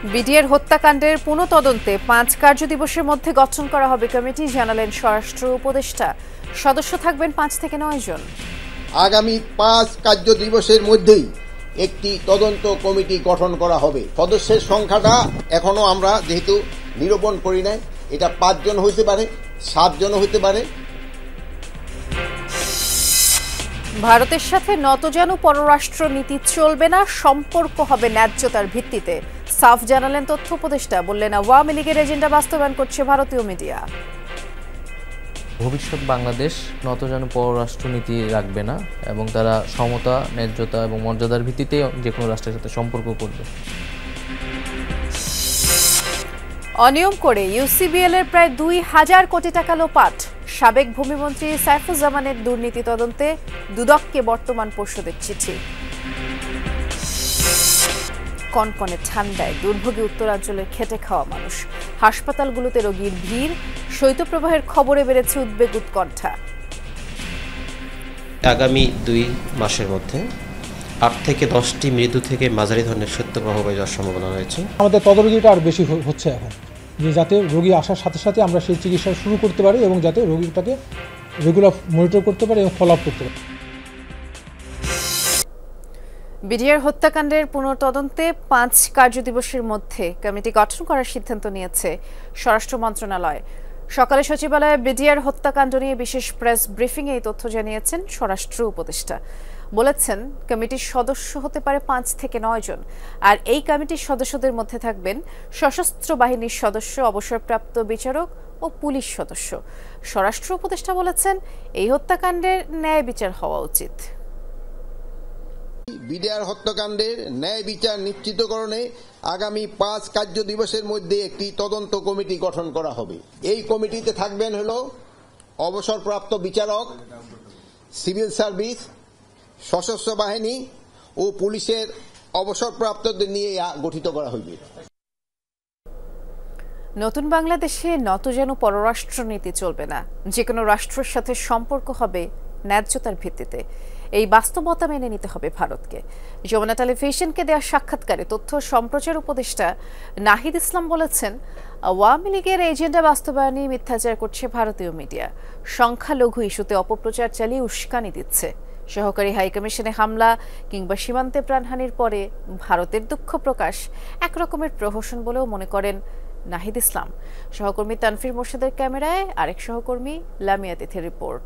BDR হত্যাকাণ্ডের পুনঃতদন্তে ৫ কার্যদিবসের মধ্যে গঠন করা হবে কমিটি, জানালেন স্বরাষ্ট্র উপদেষ্টা। সদস্য থাকবেন ৫ থেকে ৯ জন। আগামী ৫ কার্যদিবসের মধ্যেই একটি তদন্ত কমিটি গঠন করা হবে। সদস্যের সংখ্যাটা এখনো আমরা যেহেতু নিরূপণ করি নাই, এটা ৫ জন হইতে পারে, ৭ জন হইতে পারে। ভারতের সাথে নতজানু পররাষ্ট্র নীতি চলবে না, সম্পর্ক হবে ন্যায্যতার ভিত্তিতে, সাফ জানালেন তথ্য উপদেষ্টা। বললেন আওয়ামী লীগের এজেন্ডা বাস্তবায়ন করছে ভারতীয় মিডিয়া। ভবিষ্যৎ বাংলাদেশ নতজানু পররাষ্ট্র নীতি রাখবে না এবং তারা সমতা, ন্যায্যতা এবং মর্যাদার ভিত্তিতে যে কোনো রাষ্ট্রের সাথে সম্পর্ক করবে। অনিয়ম করে ইউসিবিএল এর প্রায় ২,০০০ কোটি টাকা লোপাট, সাবেক ভূমিমন্ত্রী সাইফুজ্জামানের দুর্নীতি তদন্তে দুদককে বর্তমান পর্ষদের চিঠি। কনকনে ঠান্ডায় দুর্ভোগী উত্তরাঞ্চলের খেটে খাওয়া মানুষ, হাসপাতালগুলোতে রোগীর ভিড়, শৈত্যপ্রবাহের খবরে বেড়েছে উদ্বেগ উৎকণ্ঠা। আগামী ২ মাসের মধ্যে ৮ থেকে ১০টি মৃদু থেকে মাঝারি ধরনের শৈত্যপ্রবাহ হয়ে যাওয়ার সম্ভাবনা রয়েছে। আমাদের তদারকিটা আর বেশি হচ্ছে এখন, যে যাতে রোগী আসার সাথে সাথে আমরা সেই চিকিৎসা শুরু করতে পারি এবং যাতে রোগীটাকে রেগুলার মনিটর করতে পারি এবং ফলো আপ করতে পারি। বিডিআর হত্যাকাণ্ডের পুনঃতদন্তে ৫ কার্যদিবসের মধ্যে কমিটি গঠন করার সিদ্ধান্ত নিয়েছে স্বরাষ্ট্র মন্ত্রণালয়। সকালে সচিবালয়ে বিডিআর হত্যাকাণ্ড নিয়ে বিশেষ প্রেস ব্রিফিংয়ে এই তথ্য জানিয়েছেন স্বরাষ্ট্র উপদেষ্টা। বলেছেন কমিটির সদস্য হতে পারে ৫ থেকে ৯ জন, আর এই কমিটির সদস্যদের মধ্যে থাকবেন সশস্ত্র বাহিনীর সদস্য, অবসরপ্রাপ্ত বিচারক ও পুলিশ সদস্য। স্বরাষ্ট্র উপদেষ্টা বলেছেন এই হত্যাকাণ্ডের ন্যায় বিচার হওয়া উচিত। বিডিআর হত্যাকাণ্ডের ন্যায় বিচার নিশ্চিতকরণে আগামী ৫ কার্যদিবসের মধ্যে একটি তদন্ত কমিটি গঠন করা হবে। এই কমিটিতে থাকবেন হলো অবসরপ্রাপ্ত বিচারক, সিভিল সার্ভিস, সশস্ত্র বাহিনী ও পুলিশের অবসরপ্রাপ্তদের নিয়ে গঠিত করা হইবে। নতুন বাংলাদেশে নতজানু পররাষ্ট্রনীতি চলবে না, যে কোনো রাষ্ট্রের সাথে সম্পর্ক হবে ন্যায্যতার ভিত্তিতে। এই বাস্তবতা মেনে নিতে হবে ভারতকে। যমুনা টেলিভিশনকে দেওয়া সাক্ষাৎকারে তথ্য সম্প্রচার উপদেষ্টা নাহিদ ইসলাম বলেছেন, আওয়ামী লীগের এজেন্ডা বাস্তবায়নে মিথ্যাচার করছে ভারতীয় মিডিয়া, সংখ্যালঘু ইস্যুতে অপপ্রচার চালিয়ে উস্কানি দিচ্ছে। সহকারী হাইকমিশনে হামলা কিংবা সীমান্তে প্রাণহানির পরে ভারতের দুঃখ প্রকাশ একরকমের প্রহসন বলেও মনে করেন নাহিদ ইসলাম। সহকর্মী তানফির মোর্শেদের ক্যামেরায় আরেক সহকর্মী লামিয়া তিথির রিপোর্ট।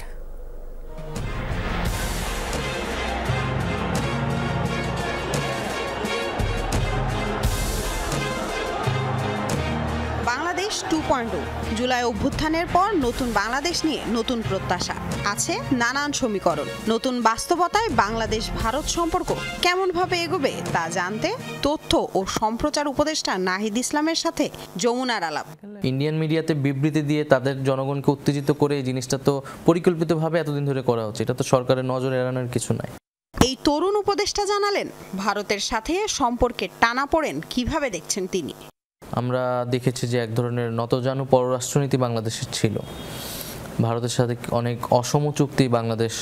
বাংলাদেশ 2.0 জুলাই অভ্যুত্থানের পর নতুন বাংলাদেশ নিয়ে নতুন প্রত্যাশা আছে, নানান সমীকরণ। নতুন বাস্তবতায় বাংলাদেশ ভারত সম্পর্ক কেমনভাবে এগোবে তা জানতে তথ্য ও সম্প্রচার উপদেষ্টা নাহিদ ইসলামের সাথে যমুনার আলাপ। ইন্ডিয়ান মিডিয়াতে বিবৃতি দিয়ে তাদের জনগণকে উত্তেজিত করে এই জিনিসটা তো পরিকল্পিতভাবে এতদিন ধরে করা হচ্ছে, এটা তো সরকারের নজর এড়ানোর কিছু নাই। এই তরুণ উপদেষ্টা জানালেন ভারতের সাথে সম্পর্কের টানাপোড়েন কিভাবে দেখছেন তিনি। আমরা দেখেছি যে এক ধরনের নতজানু পররাষ্ট্রনীতি বাংলাদেশের ছিল। ভারতের সাথে অনেক অসম চুক্তি বাংলাদেশ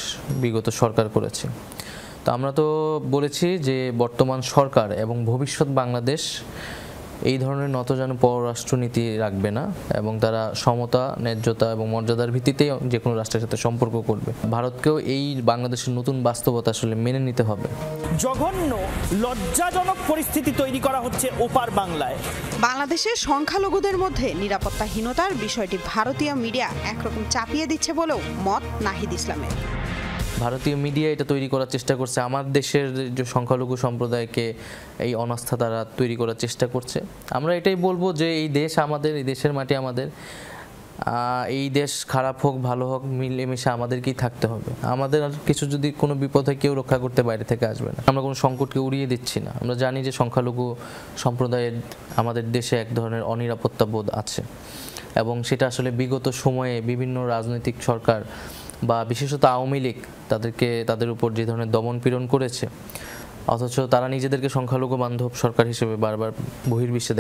বিগত সরকার করেছে। তো আমরা তো বলেছি যে বর্তমান সরকার এবং ভবিষ্যৎ বাংলাদেশ এই ধরনের নতজানু পররাষ্ট্রনীতি রাখবে না এবং তারা সমতা, ন্যায্যতা এবং মর্যাদার ভিত্তিতে যে কোনো রাষ্ট্রের সাথে সম্পর্ক করবে। ভারতকেও এই বাংলাদেশের নতুন বাস্তবতা আসলে মেনে নিতে হবে। জঘন্য, লজ্জাজনক পরিস্থিতি তৈরি করা হচ্ছে ওপার বাংলায়। বাংলাদেশের সংখ্যালঘুদের মধ্যে নিরাপত্তাহীনতার বিষয়টি ভারতীয় মিডিয়া একরকম চাপিয়ে দিচ্ছে বলেও মত নাহিদ ইসলামের। ভারতীয় মিডিয়া এটা তৈরি করার চেষ্টা করছে, আমার দেশের যে সংখ্যালঘু সম্প্রদায়কে এই অনাস্থা তারা তৈরি করার চেষ্টা করছে। আমরা এটাই বলবো যে এই দেশ আমাদের, এই দেশের মাটি আমাদের, এই দেশ খারাপ হোক ভালো হোক মিলেমিশে আমাদেরকেই থাকতে হবে। আমাদের কিছু যদি কোনো বিপদ হয় কেউ রক্ষা করতে বাইরে থেকে আসবে না। আমরা কোনো সংকটকে উড়িয়ে দিচ্ছি না। আমরা জানি যে সংখ্যালঘু সম্প্রদায়ের আমাদের দেশে এক ধরনের অনিরাপত্তা বোধ আছে এবং সেটা আসলে বিগত সময়ে বিভিন্ন রাজনৈতিক সরকার বা বিশেষত আওয়ামী লীগ তাদের উপর যে ধরনের দমন পীড়ন করেছে, অথচ তারা নিজেদেরকে সংখ্যালঘু বান্ধব সরকার হিসেবে বারবার বহির্বিশ্বে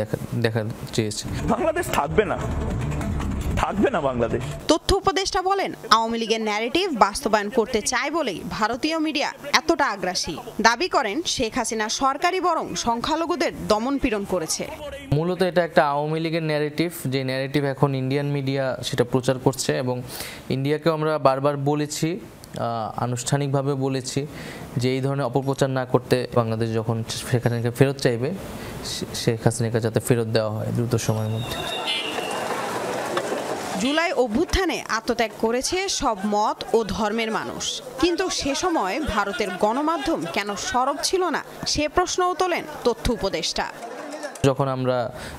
দেখা চেয়েছে। বাংলাদেশ থাকবে না, থাকবে না বাংলাদেশ। তথ্য উপদেষ্টা বলেন, আওয়ামী লীগের ন্যারেটিভ বাস্তবায়ন করতে চায় বলেই ভারতীয় মিডিয়া এতটা আগ্রাসী। দাবি করেন শেখ হাসিনা সরকারই বরং সংখ্যালঘুদের দমন পীড়ন করেছে। মূলত এটা একটা আওয়ামী লীগের ন্যারেটিভ, যে ন্যারেটিভ এখন ইন্ডিয়ান মিডিয়া সেটা প্রচার করছে, এবং ইন্ডিয়াকে আমরা বারবার বলেছি, আনুষ্ঠানিকভাবে বলেছি যে এই ধরনের অপপ্রচার না করতে। বাংলাদেশ যখন শেখ হাসিনাকে ফেরত চাইবে, শেখ হাসিনাকে যাতে ফেরত দেওয়া হয় দ্রুত সময়ের মধ্যে। জুলাই অভ্যুত্থানে আত্মত্যাগ করেছে সব মত ও ধর্মের মানুষ, কিন্তু সে সময় ভারতের গণমাধ্যম কেন সরব ছিল না সে প্রশ্নও তোলেন তথ্য উপদেষ্টা। যখন আমরা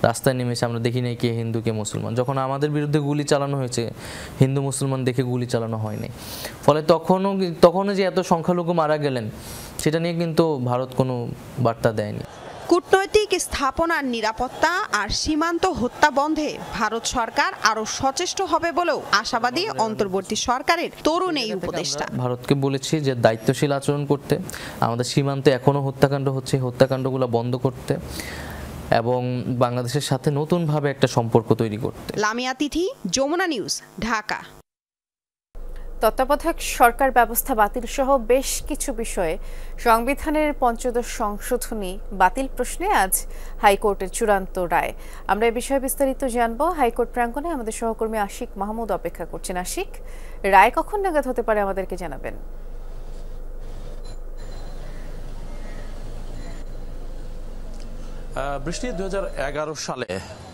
রাস্তায় নেমেছি আমরা দেখি নাই কে হিন্দু কে মুসলমান। যখন আমাদের বিরুদ্ধে গুলি চালানো হয়েছে, হিন্দু মুসলমান দেখে গুলি চালানো হয়নি। ফলে তখনও যে এত সংখ্যালঘু মারা গেলেন সেটা নিয়ে কিন্তু ভারত কোনো বার্তা দেয়নি। কূটনৈতিক স্থাপনার নিরাপত্তা আর সীমান্ত হত্যা বন্ধে ভারত সরকার আরো সচেষ্ট হবে বলেও আশাবাদী অন্তর্বর্তী সরকারের তরুণ এই উপদেষ্টা। ভারতকে বলেছি যে দায়িত্বশীল আচরণ করতে, আমাদের সীমান্তে এখনো হত্যাকাণ্ড হচ্ছে, হত্যাকাণ্ডগুলো বন্ধ করতে এবং বাংলাদেশের সাথে নতুনভাবে একটা সম্পর্ক তৈরি করতে। লামিয়া তিথি, যমুনা নিউজ, ঢাকা। তত্ত্বাবধায়ক সরকার ব্যবস্থা বাতিল সহ বেশ কিছু বিষয়ে সংবিধানের পঞ্চদশ সংশোধনী বাতিল প্রশ্নে আজ হাইকোর্টের চূড়ান্ত রায়। আমরা এই বিষয়ে বিস্তারিত জানব। হাইকোর্ট প্রাঙ্গণে আমাদের সহকর্মী আশিক মাহমুদ অপেক্ষা করছেন। আশিক, রায় কখন নাগাদ হতে পারে আমাদেরকে জানাবেন। বৃষ্টি 2011 সালে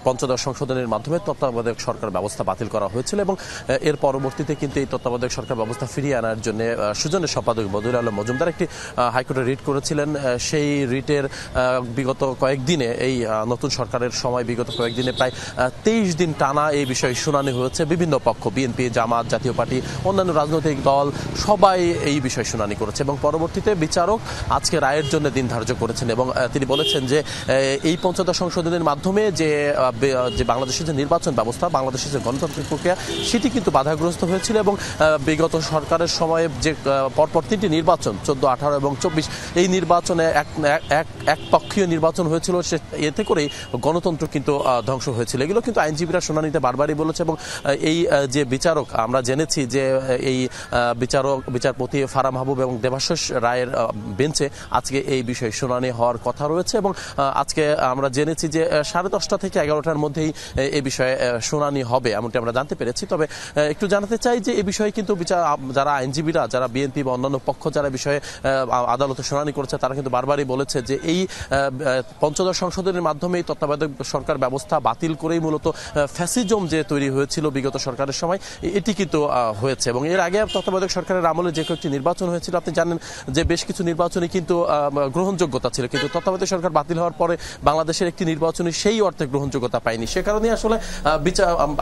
পঞ্চদশ সংশোধনের মাধ্যমে তত্ত্বাবধায়ক সরকার ব্যবস্থা বাতিল করা হয়েছিল এবং এর পরবর্তীতে কিন্তু এই তত্ত্বাবধায়ক সরকার ব্যবস্থা ফিরিয়ে আনার জন্য সুজনের সম্পাদক বদিউল আলম মজুমদার একটি হাইকোর্টে রিট করেছিলেন। সেই রিটের বিগত কয়েকদিনে, এই নতুন সরকারের সময় বিগত কয়েকদিনে প্রায় 23 দিন টানা এই বিষয়ে শুনানি হয়েছে। বিভিন্ন পক্ষ, বিএনপি, জামাত, জাতীয় পার্টি, অন্যান্য রাজনৈতিক দল সবাই এই বিষয়ে শুনানি করেছে এবং পরবর্তীতে বিচারক আজকে রায়ের জন্য দিন ধার্য করেছেন এবং তিনি বলেছেন যে এই পঞ্চদশ সংশোধনের মাধ্যমে যে বাংলাদেশের যে নির্বাচন ব্যবস্থা, বাংলাদেশের যে গণতান্ত্রিক প্রক্রিয়া, সেটি কিন্তু বাধাগ্রস্ত হয়েছিল এবং বিগত সরকারের সময়ে যে পরপর 3টি নির্বাচন 14, 18 এবং 24, এই নির্বাচনে একপক্ষীয় নির্বাচন হয়েছিল। এতে করেই গণতন্ত্র কিন্তু ধ্বংস হয়েছিল। এগুলো কিন্তু আইনজীবীরা শুনানিতে বারবারই বলেছে এবং এই যে বিচারক, আমরা জেনেছি যে এই বিচারপতি ফারাহ মাহবুব এবং দেবাশিস রায়ের বেঞ্চে আজকে এই বিষয়ে শুনানি হওয়ার কথা রয়েছে এবং আজকে আমরা জেনেছি যে 10:30 থেকে 11টার মধ্যেই এই বিষয়ে শুনানি হবে, এমনটি আমরা জানতে পেরেছি। তবে একটু জানাতে চাই যে এই বিষয়ে কিন্তু যারা আইনজীবীরা, যারা বিএনপি বা অন্যান্য পক্ষ যারা বিষয়ে আদালতে শুনানি করেছে, তারা কিন্তু বারবারই বলেছে যে এই পঞ্চদশ সংশোধনের মাধ্যমে তত্ত্বাবধায়ক সরকার ব্যবস্থা বাতিল করেই মূলত ফ্যাসিজম যে তৈরি হয়েছিল বিগত সরকারের সময়, এটি কিন্তু হয়েছে। এবং এর আগে তত্ত্বাবধায়ক সরকারের আমলে যে কয়েকটি নির্বাচন হয়েছিল, আপনি জানেন যে বেশ কিছু নির্বাচনে কিন্তু গ্রহণযোগ্যতা ছিল, কিন্তু তত্ত্বাবধায়ক সরকার বাতিল হওয়ার পরে বাংলাদেশের একটি নির্বাচনী সেই অর্থে গ্রহণযোগ্যতা পায়নি। সে কারণে আসলে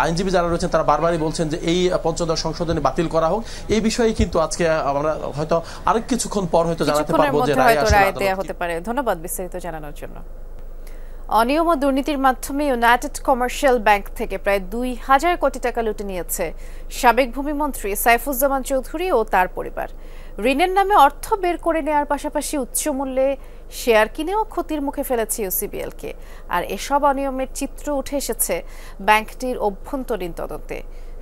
আইনজীবী যারা রয়েছেন তারা বারবারই বলছেন যে এই পঞ্চদশ সংশোধনী বাতিল করা হোক। এই বিষয়ে কিন্তু আজকে আমরা হয়তো আরেক কিছুক্ষণ পর হয়তো জানাতে পারবো যে রায় দেয়া হতে পারে। ধন্যবাদ বিস্তারিত জানানোর জন্য। অনিয়ম ও দুর্নীতির মাধ্যমে ইউনাইটেড কমার্শিয়াল ব্যাংক থেকে প্রায় 2000 কোটি টাকা লুটে নিয়েছে সাবেক ভূমিমন্ত্রী সাইফুজ্জামান চৌধুরী ও তার পরিবার। ঋণের নামে অর্থ বের করে নেওয়ার পাশাপাশি উচ্চ মূল্যে শেয়ার কিনেও ক্ষতির মুখে ফেলেছে ইউসিবিএলকে। আর এসব অনিয়মের চিত্র উঠে এসেছে ব্যাংকটির অভ্যন্তরীণ তদন্তে।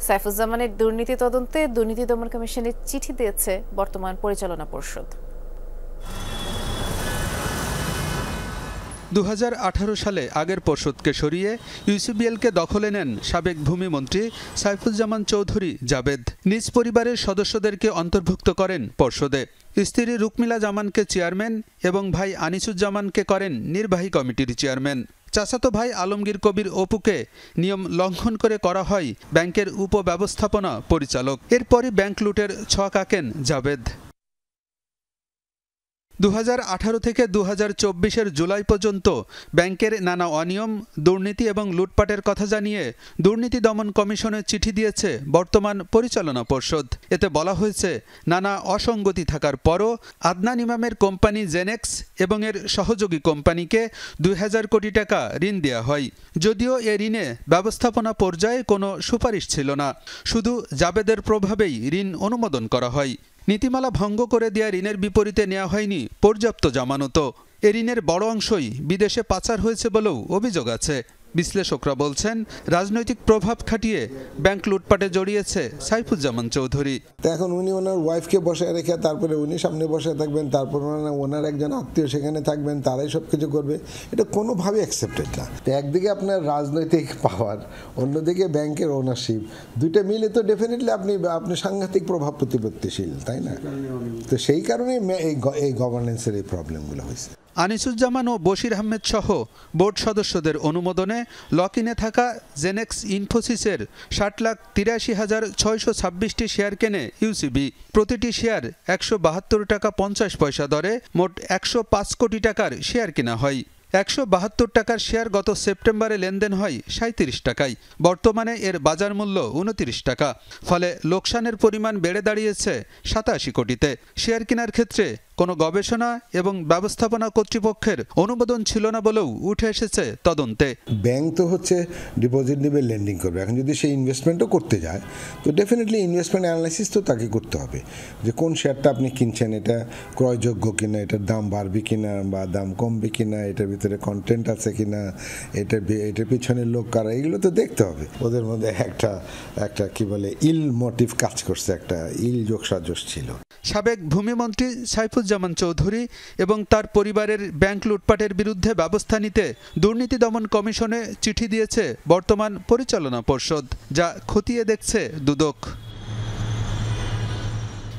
সাইফুজ্জামানের দুর্নীতি তদন্তে দুর্নীতি দমন কমিশনের চিঠি দিয়েছে বর্তমান পরিচালনা পর্ষদ। 2018 সালে আগের পর্ষদকে সরিয়ে ইউসিবিএলকে দখলে নেন সাবেক ভূমিমন্ত্রী সাইফুজ্জামান চৌধুরী জাবেদ। নিজ পরিবারের সদস্যদেরকে অন্তর্ভুক্ত করেন পর্ষদে। স্ত্রী রুকমিলা জামানকে চেয়ারম্যান এবং ভাই আনিসুজ্জামানকে করেন নির্বাহী কমিটির চেয়ারম্যান। চাচাতো ভাই আলমগীর কবির অপুকে নিয়ম লঙ্ঘন করে করা হয় ব্যাংকের উপব্যবস্থাপনা পরিচালক। এরপরই ব্যাংক লুটের ছক আঁকেন জাবেদ। 2018 থেকে 2024 জুলাই পর্যন্ত ব্যাংকের নানা অনিয়ম, দুর্নীতি এবং লুটপাটের কথা জানিয়ে দুর্নীতি দমন কমিশনে চিঠি দিয়েছে বর্তমান পরিচালনা পর্ষদ। এতে বলা হয়েছে, নানা অসঙ্গতি থাকার পরও আদনান ইমামের কোম্পানি জেনেক্স এবং এর সহযোগী কোম্পানিকে 2000 কোটি টাকা ঋণ দেওয়া হয়। যদিও এ ঋণে ব্যবস্থাপনা পর্যায়ে কোনো সুপারিশ ছিল না, শুধু জাবেদের প্রভাবেই ঋণ অনুমোদন করা হয়। নীতিমালা ভঙ্গ করে দেওয়া ঋণের বিপরীতে নেওয়া হয়নি পর্যাপ্ত জামানত। এ ঋণের বড় অংশই বিদেশে পাচার হয়েছে বলেও অভিযোগ আছে। বিশ্লেষকরা বলছেন রাজনৈতিক প্রভাব খাটিয়ে ব্যাংক লুটপাটে জড়িয়েছে সাইফুজ্জামান চৌধুরী। এখন উনি ওনার ওয়াইফকে বসায় রেখে তারপরে উনি সামনে বসে থাকবেন, তারপর ওনার একজন আত্মীয় সেখানে থাকবেন, তারাই সব কিছু করবে, এটা কোনোভাবে অ্যাকসেপ্টেড না। তো একদিকে আপনার রাজনৈতিক পাওয়ার, অন্যদিকে ব্যাংকের ওনারশিপ, দুইটা মিলে তো ডেফিনেটলি আপনি সাংঘাতিক প্রভাব প্রতিপত্তিশীল, তাই না? তো সেই কারণে এই গভর্নেন্সের এই প্রবলেমগুলো হয়েছে। আনিসুজ্জামান ও বশির আহমেদ সহ বোর্ড সদস্যদের অনুমোদনে লক-ইনে থাকা জেনেক্স ইনফোসিসের 60,83,626টি শেয়ার কেনে ইউসিবি। প্রতিটি শেয়ার 172 টাকা 50 পয়সা দরে মোট 105 কোটি টাকার শেয়ার কেনা হয়। 172 টাকার শেয়ার গত সেপ্টেম্বরে লেনদেন হয় 37 টাকায়। বর্তমানে এর বাজার মূল্য 29 টাকা। ফলে লোকসানের পরিমাণ বেড়ে দাঁড়িয়েছে 87 কোটিতে। শেয়ার কেনার ক্ষেত্রে কোনো গবেষণা এবং ব্যবস্থাপনা কর্তৃপক্ষের অনুমোদন ছিল না বলেও উঠে এসেছে তদন্তে। ব্যাংক তো হচ্ছে ডিপোজিট নেবে, লেন্ডিং করবে। এখন যদি সেই ইনভেস্টমেন্টও করতে যায় তো ডেফিনেটলি ইনভেস্টমেন্ট অ্যানালাইসিস তো তাকে করতে হবে, যে কোন শেয়ারটা আপনি কিনছেন, এটা ক্রয়যোগ্য কিনা, এটার দাম বাড়বে কিনা বা দাম কমবে কিনা, এটার ভিতরে কন্টেন্ট আছে কিনা, এটার পিছনের লোক কারা, এগুলো তো দেখতে হবে। ওদের মধ্যে একটা কি বলে ইল মোটিভ কাজ করছে, একটা ইল যোগসাজশ ছিল। সাবেক ভূমিমন্ত্রী সাইফুজ্জামান চৌধুরী এবং তার পরিবারের ব্যাংক লুটপাটের বিরুদ্ধে ব্যবস্থা নিতে দুর্নীতি দমন কমিশনে চিঠি দিয়েছে বর্তমান পরিচালনা পর্ষদ, যা খতিয়ে দেখছে দুদক।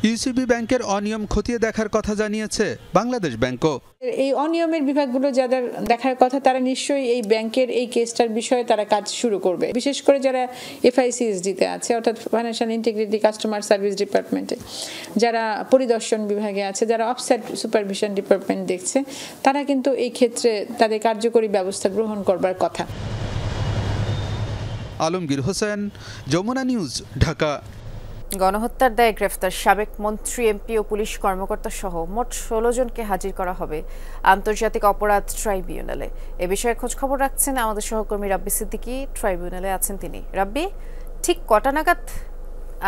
ইউসিবি ব্যাংকের অনিয়ম খতিয়ে দেখার কথা জানিয়েছে বাংলাদেশ ব্যাংকও। এই অনিয়মের বিভাগগুলো যাদের দেখার কথা তারা নিশ্চয়ই এই ব্যাংকের এই কেসটার বিষয়ে তারা কাজ শুরু করবে, বিশেষ করে যারা FICSD-তে আছে, অর্থাৎ ফাইন্যান্সিয়াল ইন্টিগ্রিটি কাস্টমার সার্ভিস ডিপার্টমেন্টে, যারা পরিদর্শন বিভাগে আছে, যারা অফসাইট সুপারভিশন ডিপার্টমেন্ট দেখছে, তারা কিন্তু এই ক্ষেত্রে তাদের কার্যকরী ব্যবস্থা গ্রহণ করবার কথা। আলমগীর হোসেন, যমুনা নিউজ, ঢাকা। গণহত্যার দায়ে গ্রেফতার সাবেক মন্ত্রী, এমপি ও পুলিশ কর্মকর্তা সহ মোট 16 জনকে হাজির করা হবে আন্তর্জাতিক অপরাধ ট্রাইব্যুনালে। এ বিষয়ে খোঁজ খবর রাখছেন আমাদের সহকর্মী রাব্বি সিদ্দিকী। ট্রাইব্যুনালে আছেন তিনি। রাব্বি, ঠিক কটা নাগাদ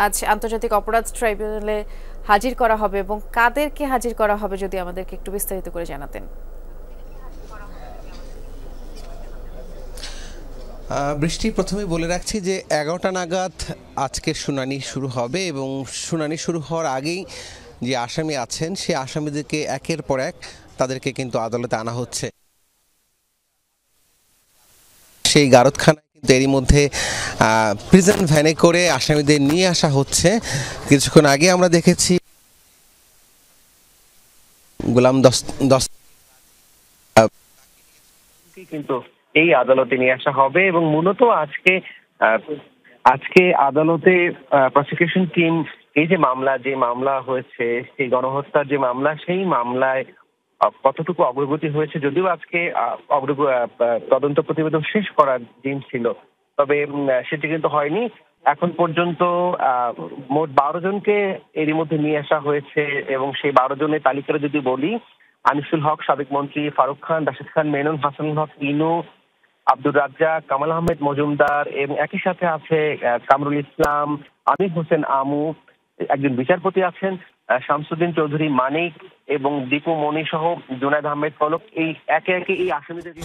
আজ আন্তর্জাতিক অপরাধ ট্রাইব্যুনালে হাজির করা হবে এবং কাদেরকে হাজির করা হবে যদি আমাদেরকে একটু বিস্তারিত করে জানাতেন। বৃষ্টি, প্রথমে বলে রাখছি যে 11টা নাগাদ আজকের শুনানি শুরু হবে এবং শুনানি শুরু হওয়ার আগেই যে আসামি আছেন সেই আসামিদেরকে একের পর এক তাদেরকে কিন্তু আদালতে আনা হচ্ছে। সেই গারদখানায় কিন্তু এরই মধ্যে প্রিজন ভ্যানে করে আসামিদের নিয়ে আসা হচ্ছে। কিছুক্ষণ আগে আমরা দেখেছি গোলাম কিন্তু এই আদালতে নিয়ে আসা হবে এবং মূলত আজকে আদালতে প্রসিকিউশন টিম এই যে মামলা হয়েছে, সেই গণহত্যার যে মামলা, সেই মামলায় কতটুকু অগ্রগতি হয়েছে, যদিও আজকে তদন্ত প্রতিবেদন শেষ করার দিন ছিল, তবে সেটি কিন্তু হয়নি। এখন পর্যন্ত মোট 12 জনকে এরই মধ্যে নিয়ে আসা হয়েছে এবং সেই 12 জনের তালিকাটা যদি বলি, আনিসুল হক সাবেক মন্ত্রী, ফারুক খান, রাশেদ খান মেনন, হাসানুল হক ইনু, আব্দুর রাজ্জাক, কামাল আহমেদ মজুমদার এবং একই সাথে আছে কামরুল ইসলাম, আমির হোসেন আমু, একজন বিচারপতি আছেন শামসুদ্দিন চৌধুরী মানিক এবং দীপু মনি সহ জুনায়েদ আহমেদ পলক। এই একে একে এই আসামিদেরকে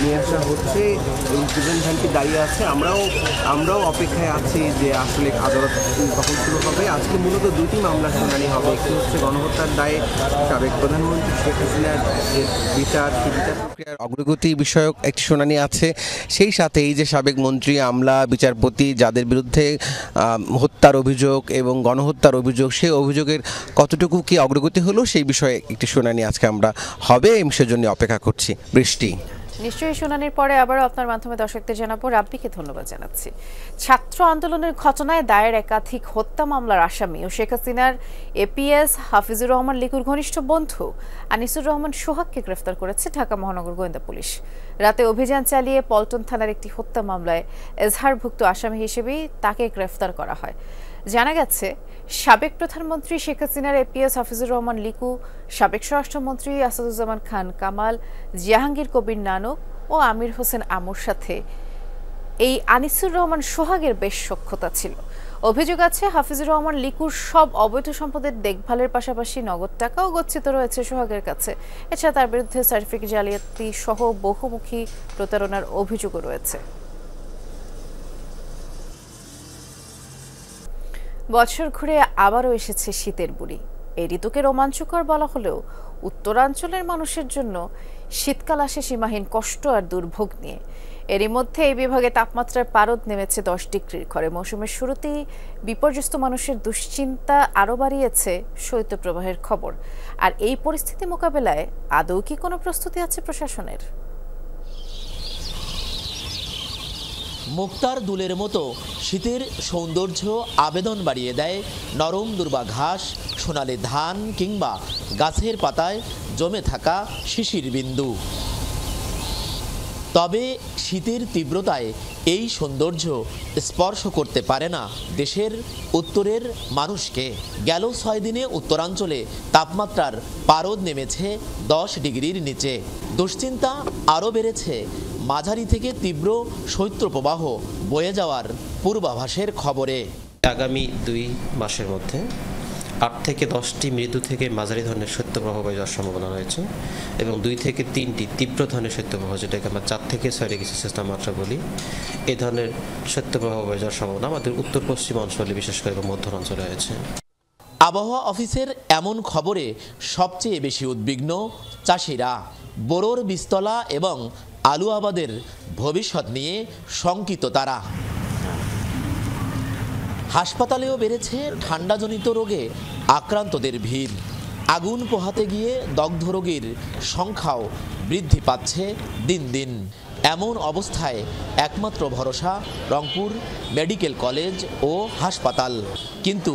নিয়ে আসা হচ্ছে। এই প্রিজন ভ্যানটি দাঁড়িয়ে আছে। আমরাও অপেক্ষায় আছি যে আসলে আদালত কখন শুরু হবে। আজকে মূলত দুটি মামলার শুনানি হবে। একটি হচ্ছে গণহত্যার দায়ে সাবেক প্রধানমন্ত্রী শেখ হাসিনার বিচার প্রক্রিয়ার অগ্রগতি বিষয়ক একটি শুনানি আছে। সেই সাথে এই যে সাবেক মন্ত্রী, আমলা, বিচারপতি যাদের বিরুদ্ধে হত্যার অভিযোগ এবং গণহত্যার অভিযোগ, সেই অভিযোগের কতটুকু কি অগ্রগতি হলো সেই বিষয়ে একটি শুনানি আজকে আমরা হবে, সেজন্য অপেক্ষা করছি। বৃষ্টি, নিশ্চয়ই শুনানির পরে আবারও আপনার মাধ্যমে দর্শকদের জানাবো। রাব্বিকে ধন্যবাদ জানাচ্ছি। ছাত্র আন্দোলনের ঘটনায় দায়ের একাধিক হত্যা মামলার আসামি ও শেখ হাসিনার এপিএস হাফিজুর রহমান লিকুর ঘনিষ্ঠ বন্ধু আনিসুর রহমান সোহাগকে গ্রেফতার করেছে ঢাকা মহানগর গোয়েন্দা পুলিশ। রাতে অভিযান চালিয়ে পল্টন থানার একটি হত্যা মামলায় এজাহারভুক্ত আসামি হিসেবেই তাকে গ্রেফতার করা হয়। জানা গেছে, সাবেক প্রধানমন্ত্রী শেখ হাসিনার এপিএস হাফিজুর রহমান লিকু, সাবেক স্বরাষ্ট্রমন্ত্রী আসাদুজ্জামান খান কামাল, জাহাঙ্গীর কবির নানক ও আমির হোসেন আমুর সাথে এই আনিসুর রহমান সোহাগের বেশ সখ্যতা ছিল। অভিযোগ আছে হাফিজুর রহমান লিকুর সব অবৈধ সম্পদের দেখভালের পাশাপাশি নগদ টাকাও গচ্ছিত রয়েছে সোহাগের কাছে। এছাড়া তার বিরুদ্ধে সার্টিফিকেট জালিয়াতি সহ বহুমুখী প্রতারণার অভিযোগও রয়েছে। বছর ঘুরে আবারও এসেছে শীতের বুড়ি। এই ঋতুকে রোমাঞ্চকর বলা হলেও উত্তরাঞ্চলের মানুষের জন্য শীতকাল আসে সীমাহীন কষ্ট আর দুর্ভোগ নিয়ে। এরই মধ্যে এই বিভাগে তাপমাত্রার পারদ নেমেছে 10 ডিগ্রির ঘরে। মৌসুমের শুরুতেই বিপর্যস্ত মানুষের দুশ্চিন্তা আরও বাড়িয়েছে শৈত্যপ্রবাহের খবর। আর এই পরিস্থিতি মোকাবেলায় আদৌ কি কোনো প্রস্তুতি আছে প্রশাসনের? মুক্তার দুলের মতো শীতের সৌন্দর্য আবেদন বাড়িয়ে দেয় নরম দুর্বা ঘাস, সোনালি ধান কিংবা গাছের পাতায় জমে থাকা শিশির বিন্দু। তবে শীতের তীব্রতায় এই সৌন্দর্য স্পর্শ করতে পারে না দেশের উত্তরের মানুষকে। গেল 6 দিনে উত্তরাঞ্চলে তাপমাত্রার পারদ নেমেছে 10 ডিগ্রির নিচে। দুশ্চিন্তা আরও বেড়েছে মাঝারি থেকে তীব্র শৈত্যপ্রবাহ বয়ে যাওয়ার পূর্বাভাসের খবরে। আগামী 2 মাসের মধ্যে 8 থেকে 10টি মৃদু থেকে মাঝারি ধরনের শৈত্যপ্রবাহ বয়ে যাওয়ার সম্ভাবনা রয়েছে এবং 2 থেকে 3টি তীব্র ধরনের শৈত্যপ্রবাহ, যেটাকে আমরা 4 থেকে 6 ডিগ্রি সেলসিয়াস তাপমাত্রা বলি, এই ধরনের শৈত্যপ্রবাহ বয়ে যাওয়ার সম্ভাবনা আমাদের উত্তর পশ্চিম অঞ্চলে, বিশেষ করে মধ্যাঞ্চলে রয়েছে। আবহাওয়া অফিসের এমন খবরে সবচেয়ে বেশি উদ্বিগ্ন চাষিরা। বোরোর বীজতলা এবং আলু আবাদের ভবিষ্যৎ নিয়ে শঙ্কিত তারা। হাসপাতালেও বেড়েছে ঠান্ডাজনিত রোগে আক্রান্তদের ভিড়। আগুন পোহাতে গিয়ে দগ্ধ রোগীর সংখ্যাও বৃদ্ধি পাচ্ছে দিন দিন। এমন অবস্থায় একমাত্র ভরসা রংপুর মেডিকেল কলেজ ও হাসপাতাল, কিন্তু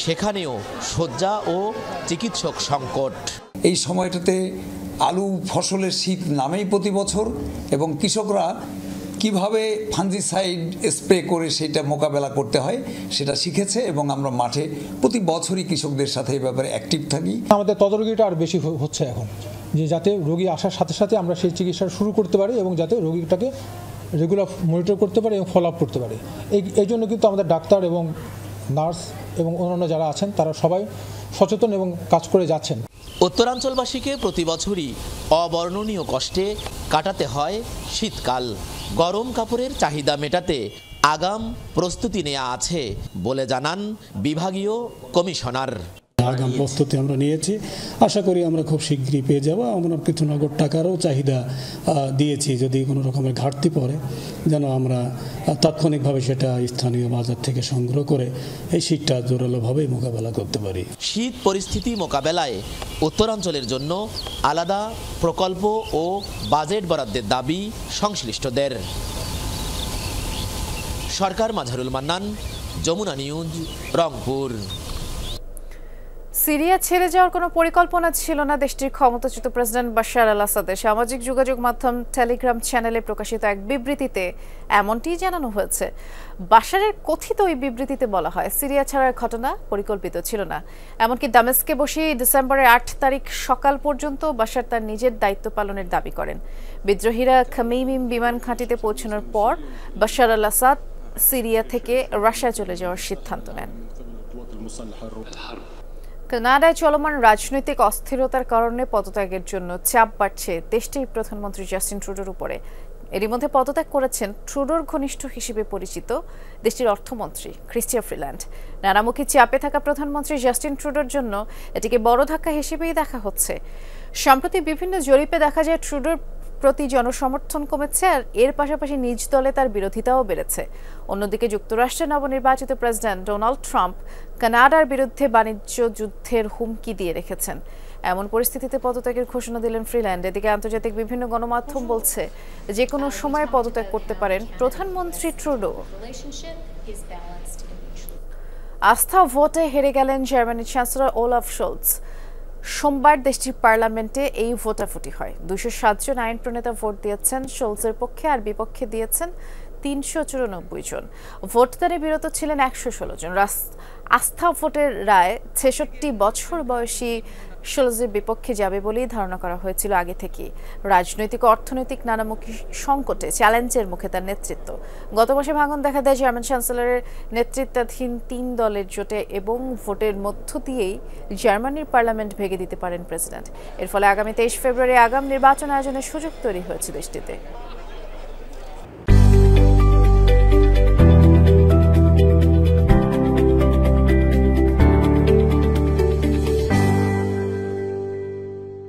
সেখানেও শয্যা ও চিকিৎসক সংকট। এই সময়টাতে আলু ফসলের শীত নামেই প্রতি বছর, এবং কৃষকরা কিভাবে ফাঞ্জিসাইড স্প্রে করে সেটা মোকাবেলা করতে হয় সেটা শিখেছে, এবং আমরা মাঠে প্রতি বছরই কৃষকদের সাথে এই ব্যাপারে অ্যাক্টিভ থাকি। আমাদের তদারকিটা আর বেশি হচ্ছে এখন, যে যাতে রোগী আসার সাথে সাথে আমরা সেই চিকিৎসা শুরু করতে পারি এবং যাতে রোগীটাকে রেগুলার মনিটর করতে পারি এবং ফলো আপ করতে পারি। এই জন্য কিন্তু আমাদের ডাক্তার এবং নার্স এবং অন্যান্য যারা আছেন তারা সবাই সচেতন এবং কাজ করে যাচ্ছেন। উত্তরাঞ্চলবাসীকে প্রতি বছরই অবর্ণনীয় কষ্টে কাটাতে হয় শীতকাল। গরম কাপড়ের চাহিদা মেটাতে আগাম প্রস্তুতি নেওয়া আছে বলে জানান বিভাগীয় কমিশনার। আগাম প্রস্তুতি আমরা নিয়েছি, আশা করি আমরা খুব শীঘ্রই পেয়ে যাব। আমরা কিছু নগদ টাকারও চাহিদা দিয়েছি, যদি কোনো রকমের ঘাটতি পড়ে যেন আমরা তাৎক্ষণিকভাবে সেটা স্থানীয় বাজার থেকে সংগ্রহ করে এই শীতটা জোরালোভাবে মোকাবেলা করতে পারি। শীত পরিস্থিতি মোকাবেলায় উত্তরাঞ্চলের জন্য আলাদা প্রকল্প ও বাজেট বরাদ্দের দাবি সংশ্লিষ্টদের। সরকার মাঝারুল মান্নান, যমুনা নিউজ, রংপুর। সিরিয়া ছেড়ে যাওয়ার কোনো পরিকল্পনা ছিল না দেশটির ক্ষমতাচ্যুত প্রেসিডেন্ট বাশার আল আসাদের। সামাজিক যোগাযোগ মাধ্যম টেলিগ্রাম চ্যানেলে প্রকাশিত এক বিবৃতিতে এমনটি জানানো হয়েছে। বাশারের কথিত ওই বিবৃতিতে বলা হয়, সিরিয়া ছাড়ার ঘটনা পরিকল্পিত ছিল না। এমনকি দামেস্কে বসে ডিসেম্বরের 8 তারিখ সকাল পর্যন্ত বাশার তার নিজের দায়িত্ব পালনের দাবি করেন। বিদ্রোহীরা খামেইমিম বিমান ঘাঁটিতে পৌঁছানোর পর বাশার আল আসাদ সিরিয়া থেকে রাশিয়া চলে যাওয়ার সিদ্ধান্ত নেন। কানাডায় চলমান রাজনৈতিক অস্থিরতার কারণে পদত্যাগের জন্য চাপ বাড়ছে দেশটির প্রধানমন্ত্রী জাস্টিন ট্রুডোর উপরে। এরই মধ্যে পদত্যাগ করেছেন ট্রুডোর ঘনিষ্ঠ হিসেবে পরিচিত দেশটির অর্থমন্ত্রী ক্রিস্টিয়া ফ্রিল্যান্ড। নানামুখী চাপে থাকা প্রধানমন্ত্রী জাস্টিন ট্রুডোর জন্য এটিকে বড় ধাক্কা হিসেবেই দেখা হচ্ছে। সম্প্রতি বিভিন্ন জরিপে দেখা যায় ট্রুডোর প্রতি জনসমর্থন কমেছে, আর এর পাশাপাশি নিজ দলে তার বিরোধিতাও বেড়েছে। অন্যদিকে যুক্তরাষ্ট্রের নবনির্বাচিত প্রেসিডেন্ট ডোনাল্ড ট্রাম্প কানাডার বিরুদ্ধে বাণিজ্য যুদ্ধের হুমকি দিয়ে রেখেছেন। এমন পরিস্থিতিতে পদত্যাগের ঘোষণা দিলেন ফ্রিল্যান্ড। এদিকে আন্তর্জাতিক বিভিন্ন গণমাধ্যম বলছে যে কোনো সময় পদত্যাগ করতে পারেন প্রধানমন্ত্রী ট্রুডো। আস্থা ভোটে হেরে গেলেন জার্মানির চ্যান্সেলর ওলাফ শোলজ। সোমবার দেশটির পার্লামেন্টে এই ভোটাভুটি হয়। 207 জন আইন প্রণেতা ভোট দিয়েছেন শোলজের পক্ষে, আর বিপক্ষে দিয়েছেন 394 জন। ভোটদানে বিরত ছিলেন 116 জন। আস্থা ভোটের রায় 66 বছর বয়সী সোলজের বিপক্ষে যাবে বলেই ধারণা করা হয়েছিল আগে থেকে। রাজনৈতিক ও অর্থনৈতিক নানামুখী সংকটে চ্যালেঞ্জের মুখে তার নেতৃত্ব। গত মাসে ভাঙন দেখা দেয় জার্মান চ্যান্সেলরের নেতৃত্বাধীন 3 দলের জোটে এবং ভোটের মধ্য দিয়েই জার্মানির পার্লামেন্ট ভেঙে দিতে পারেন প্রেসিডেন্ট। এর ফলে আগামী 23 ফেব্রুয়ারি আগাম নির্বাচন আয়োজনের সুযোগ তৈরি হয়েছে দেশটিতে।